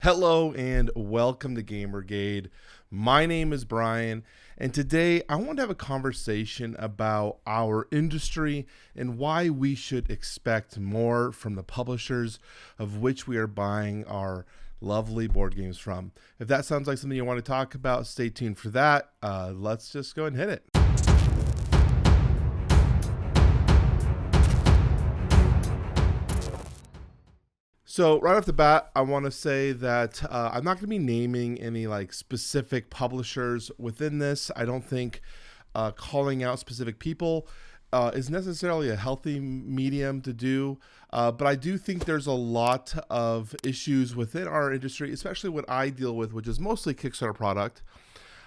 Hello and welcome to Game Brigade. My name is Bryan, and today I want to have a conversation about our industry and why we should expect more from the publishers of which we are buying our lovely board games from. If that sounds like something you want to talk about, stay tuned for that. Let's just go and hit it. So right off the bat, I want to say that I'm not going to be naming any like specific publishers within this. I don't think calling out specific people is necessarily a healthy medium to do. But I do think there's a lot of issues within our industry, especially what I deal with, which is mostly Kickstarter product,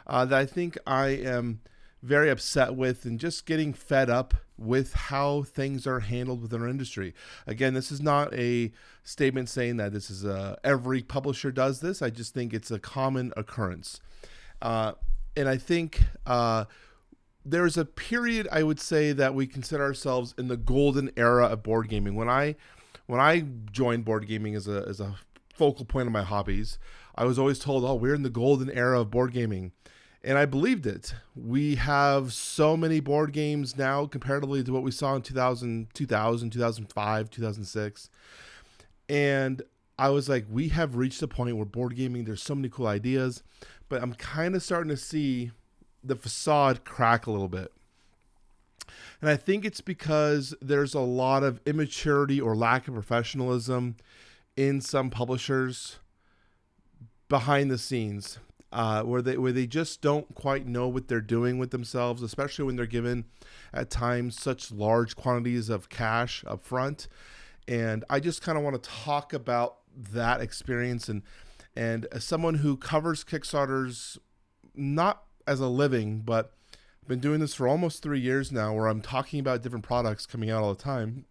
that I think I am very upset with and just getting fed up with how things are handled within our industry. Again, this is not a statement saying that this is every publisher does this. I just think it's a common occurrence. And I think there's a period, I would say, that we consider ourselves in the golden era of board gaming. When I joined board gaming as a focal point of my hobbies, I was always told, oh, we're in the golden era of board gaming. And I believed it. We have so many board games now comparatively to what we saw in 2000, 2005, 2006. And I was like, we have reached a point where board gaming, there's so many cool ideas, but I'm kind of starting to see the facade crack a little bit. And I think it's because there's a lot of immaturity or lack of professionalism in some publishers behind the scenes. Where they just don't quite know what they're doing with themselves, especially when they're given at times such large quantities of cash up front. And I just kind of want to talk about that experience and as someone who covers Kickstarters not as a living, but I've been doing this for almost 3 years now, where I'm talking about different products coming out all the time.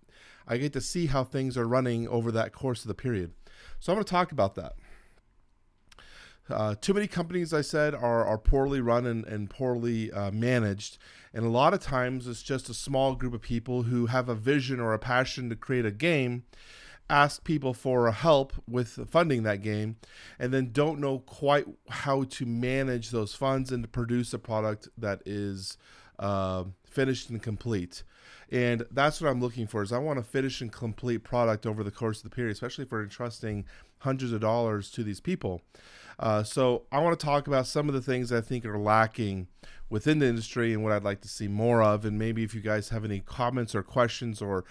I get to see how things are running over that course of the period. So I'm going to talk about that. Too many companies, I said, are poorly run and poorly managed. And a lot of times it's just a small group of people who have a vision or a passion to create a game, ask people for help with funding that game, and then don't know quite how to manage those funds and to produce a product that is finished and complete. And that's what I'm looking for, is I want a finished and complete product over the course of the period, especially for entrusting hundreds of dollars to these people. So I want to talk about some of the things I think are lacking within the industry and what I'd like to see more of. And maybe if you guys have any comments or questions or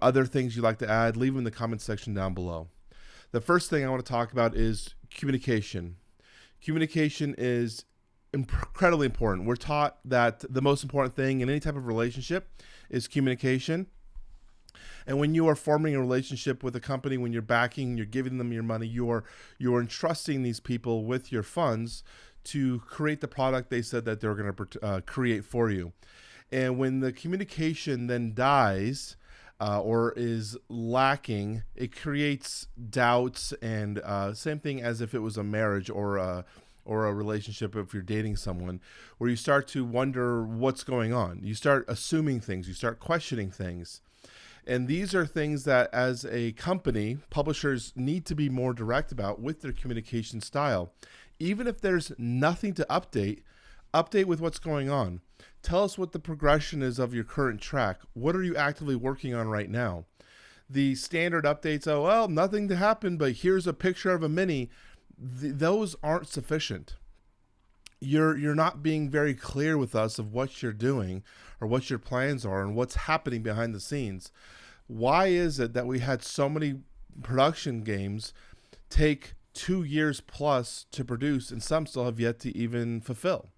other things you'd like to add, leave them in the comment section down below. The first thing I want to talk about is communication. Communication is incredibly important. We're taught that the most important thing in any type of relationship is communication. And when you are forming a relationship with a company, when you're backing, you're giving them your money, you're entrusting these people with your funds to create the product they said that they're going to create for you. And when the communication then dies or is lacking, it creates doubts, and same thing as if it was a marriage or a relationship if you're dating someone, where you start to wonder what's going on. You start assuming things, you start questioning things. And these are things that, as a company, publishers need to be more direct about with their communication style. Even if there's nothing to update with what's going on. Tell us what the progression is of your current track. What are you actively working on right now? The standard updates, oh, well, nothing to happen, but here's a picture of a mini. Those aren't sufficient. You're not being very clear with us of what you're doing or what your plans are and what's happening behind the scenes. Why is it that we had so many production games take 2 years plus to produce and some still have yet to even fulfill?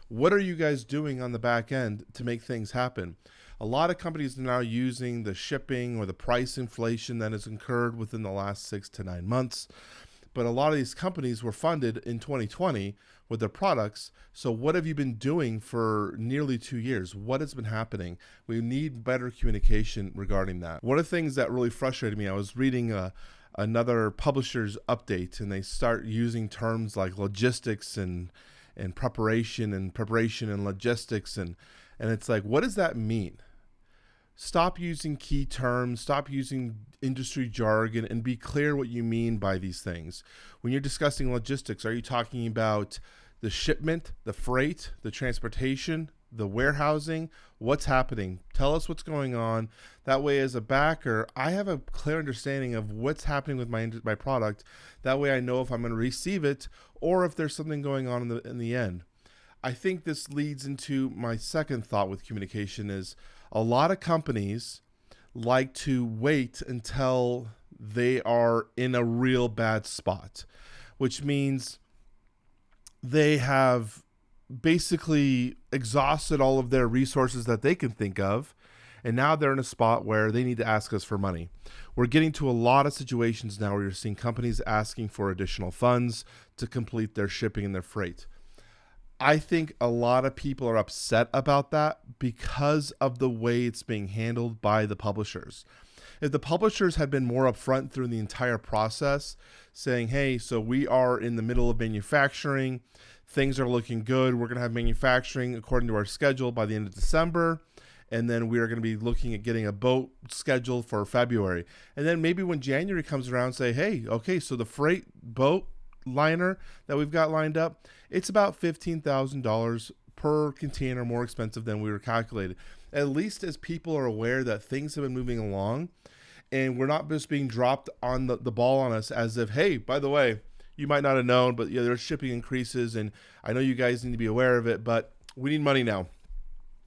What are you guys doing on the back end to make things happen? A lot of companies are now using the shipping or the price inflation that has occurred within the last 6 to 9 months. But a lot of these companies were funded in 2020 with their products. So what have you been doing for nearly 2 years? What has been happening? We need better communication regarding that. One of the things that really frustrated me, I was reading another publisher's update, and they start using terms like logistics and preparation and logistics. And it's like, what does that mean? stop using key terms, stop using industry jargon, and be clear what you mean by these things. When you're discussing logistics, are you talking about the shipment, the freight, the transportation, the warehousing? What's happening? Tell us what's going on. That way, as a backer, I have a clear understanding of what's happening with my product. That way I know if I'm going to receive it or if there's something going on in the end. I think this leads into my second thought with communication is a lot of companies like to wait until they are in a real bad spot, which means they have basically exhausted all of their resources that they can think of, and now they're in a spot where they need to ask us for money. We're getting to a lot of situations now where you're seeing companies asking for additional funds to complete their shipping and their freight. I think a lot of people are upset about that because of the way it's being handled by the publishers. If the publishers had been more upfront through the entire process, saying, hey, so we are in the middle of manufacturing, things are looking good, we're going to have manufacturing according to our schedule by the end of December, and then we are going to be looking at getting a boat scheduled for February. And then maybe when January comes around, say, hey, okay, so the freight boat liner that we've got lined up, it's about $15,000 per container more expensive than we were calculated. At least as people are aware that things have been moving along and we're not just being dropped on the ball on us as if, hey, by the way, you might not have known, but yeah, there's shipping increases and I know you guys need to be aware of it, but we need money now.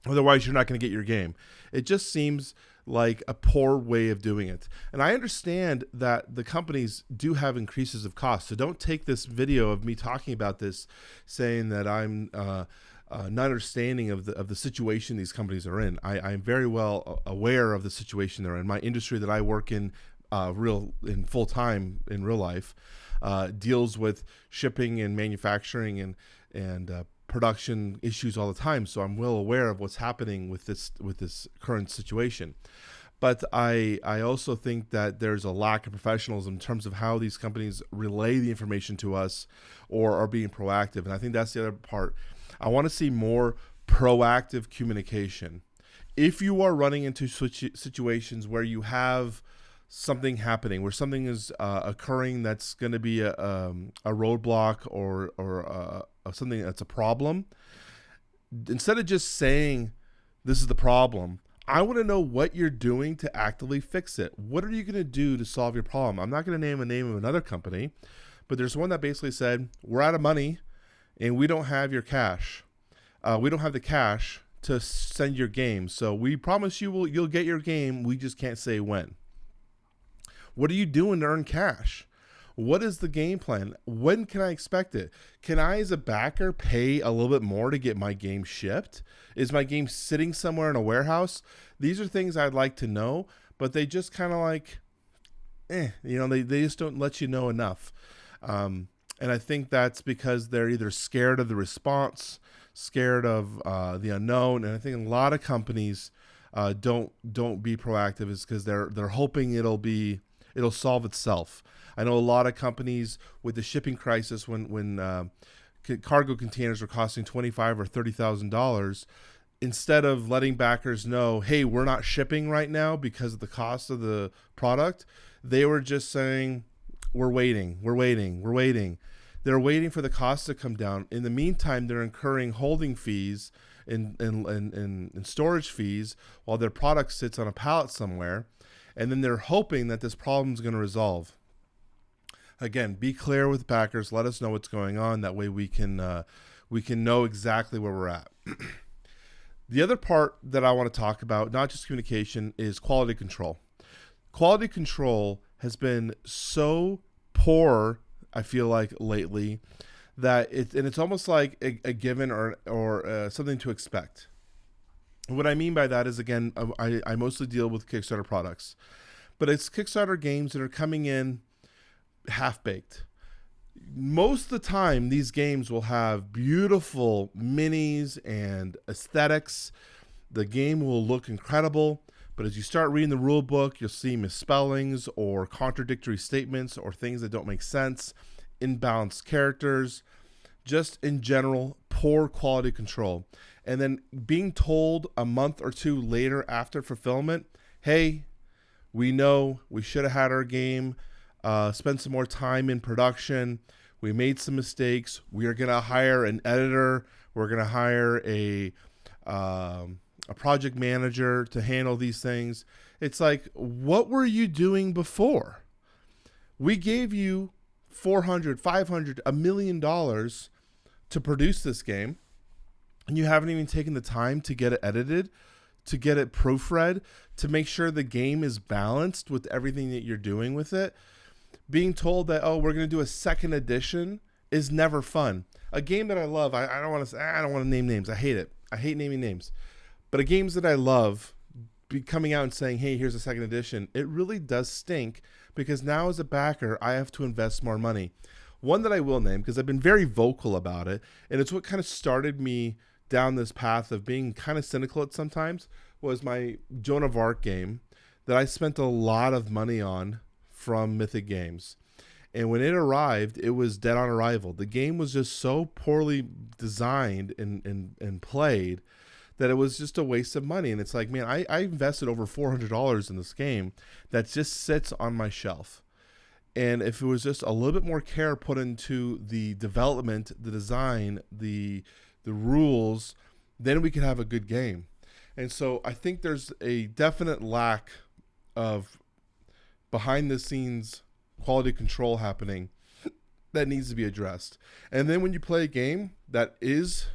Otherwise, you're not going to get your game. It just seems like a poor way of doing it. And I understand that the companies do have increases of cost. So don't take this video of me talking about this saying that I'm not understanding of the situation these companies are in. I'm very well aware of the situation they're in. My industry that I work in full time in real life deals with shipping and manufacturing and production issues all the time, so I'm well aware of what's happening with this current situation. But I also think that there's a lack of professionalism in terms of how these companies relay the information to us or are being proactive. And I think that's the other part. I want to see more proactive communication. If you are running into situations where you have something happening, where something is occurring that's going to be a roadblock or something that's a problem, instead of just saying this is the problem, I want to know what you're doing to actively fix it. What are you going to do to solve your problem? I'm not going to name a name of another company, but there's one that basically said, we're out of money and we don't have your cash. We don't have the cash to send your game. So we promise you'll get your game. We just can't say when. What are you doing to earn cash? What is the game plan? When can I expect it? Can I, as a backer, pay a little bit more to get my game shipped? Is my game sitting somewhere in a warehouse? These are things I'd like to know, but they just kind of like, they just don't let you know enough. And I think that's because they're either scared of the response, scared of the unknown. And I think a lot of companies don't be proactive is because they're hoping it'll solve itself. I know a lot of companies with the shipping crisis when cargo containers were costing $25,000 or $30,000, instead of letting backers know, hey, we're not shipping right now because of the cost of the product, they were just saying, we're waiting. They're waiting for the cost to come down. In the meantime, they're incurring holding fees and storage fees while their product sits on a pallet somewhere. And then they're hoping that this problem is going to resolve. Again, be clear with backers. Let us know what's going on. That way we can know exactly where we're at. The other part that I want to talk about, not just communication, is quality control. Quality control has been so poor, I feel like, lately, that it's almost like a given or something to expect. What I mean by that is, again, I mostly deal with Kickstarter products, but it's Kickstarter games that are coming in half-baked. Most of the time, these games will have beautiful minis and aesthetics. The game will look incredible, but as you start reading the rule book, you'll see misspellings or contradictory statements or things that don't make sense, imbalanced characters, just in general, poor quality control. And then being told a month or two later after fulfillment, hey, we know we should have had our game, spent some more time in production. We made some mistakes. We are going to hire an editor. We're going to hire a project manager to handle these things. It's like, what were you doing before? We gave you $400, $500, $1 million to produce this game, and you haven't even taken the time to get it edited, to get it proofread, to make sure the game is balanced with everything that you're doing with it. Being told that, oh, we're going to do a second edition is never fun. A game that I love, I don't want to name names. I hate it. I hate naming names. But a games that I love, coming out and saying, hey, here's a second edition, it really does stink, because now as a backer, I have to invest more money. One that I will name, because I've been very vocal about it, and it's what kind of started me down this path of being kind of cynical at sometimes, was my Joan of Arc game that I spent a lot of money on from Mythic Games. And when it arrived, it was dead on arrival. The game was just so poorly designed and played that it was just a waste of money. And it's like, man, I invested over $400 in this game that just sits on my shelf. And if it was just a little bit more care put into the development, the design, the rules, then we could have a good game. And so I think there's a definite lack of behind the scenes quality control happening that needs to be addressed. And then when you play a game that is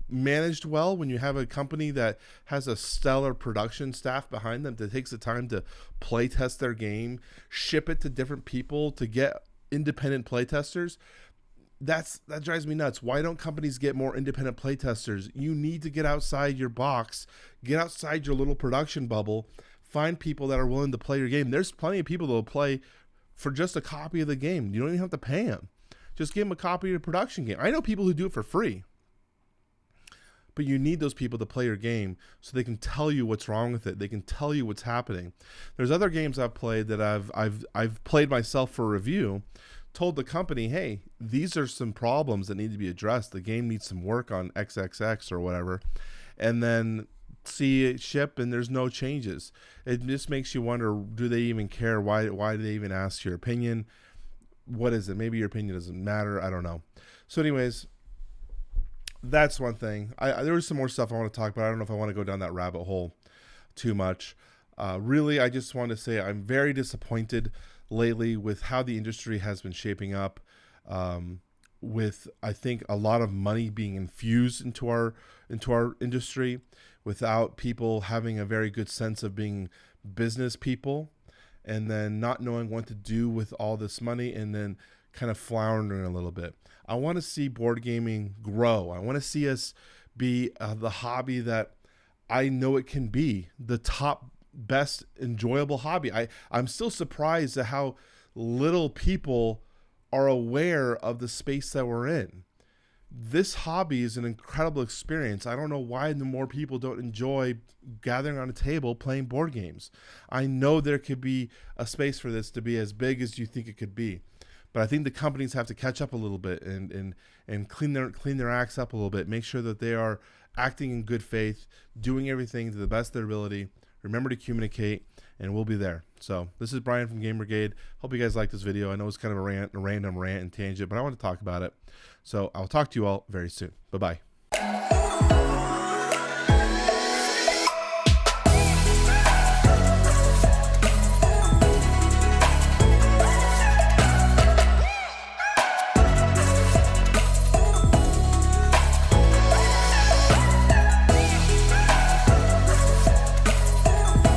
managed well, when you have a company that has a stellar production staff behind them that takes the time to play test their game, ship it to different people to get independent play testers, that drives me nuts. Why don't companies get more independent play testers? You need to get outside your box, get outside your little production bubble, find people that are willing to play your game. There's plenty of people that will play for just a copy of the game. You don't even have to pay them. Just give them a copy of the production game. I know people who do it for free. But you need those people to play your game so they can tell you what's wrong with it. They can tell you what's happening. There's other games I've played that I've played myself for review, told the company, hey, these are some problems that need to be addressed. The game needs some work on XXX or whatever. And then see it ship and there's no changes. It just makes you wonder, do they even care? Why do they even ask your opinion? What is it? Maybe your opinion doesn't matter. I don't know. So anyways, that's one thing. There was some more stuff I want to talk about. I don't know if I want to go down that rabbit hole too much. Really, I just want to say I'm very disappointed lately with how the industry has been shaping up, with, I think, a lot of money being infused into our industry without people having a very good sense of being business people, and then not knowing what to do with all this money, and then kind of floundering a little bit. I want to see board gaming grow. I want to see us be the hobby that I know it can be, the top, best, enjoyable hobby. I'm still surprised at how little people are aware of the space that we're in. This hobby is an incredible experience. I don't know why the more people don't enjoy gathering on a table playing board games. I know there could be a space for this to be as big as you think it could be. But I think the companies have to catch up a little bit and clean their acts up a little bit. Make sure that they are acting in good faith, doing everything to the best of their ability. Remember to communicate, and we'll be there. So this is Bryan from Game Brigade. Hope you guys liked this video. I know it's kind of a random rant and tangent, but I want to talk about it. So I'll talk to you all very soon. Bye-bye.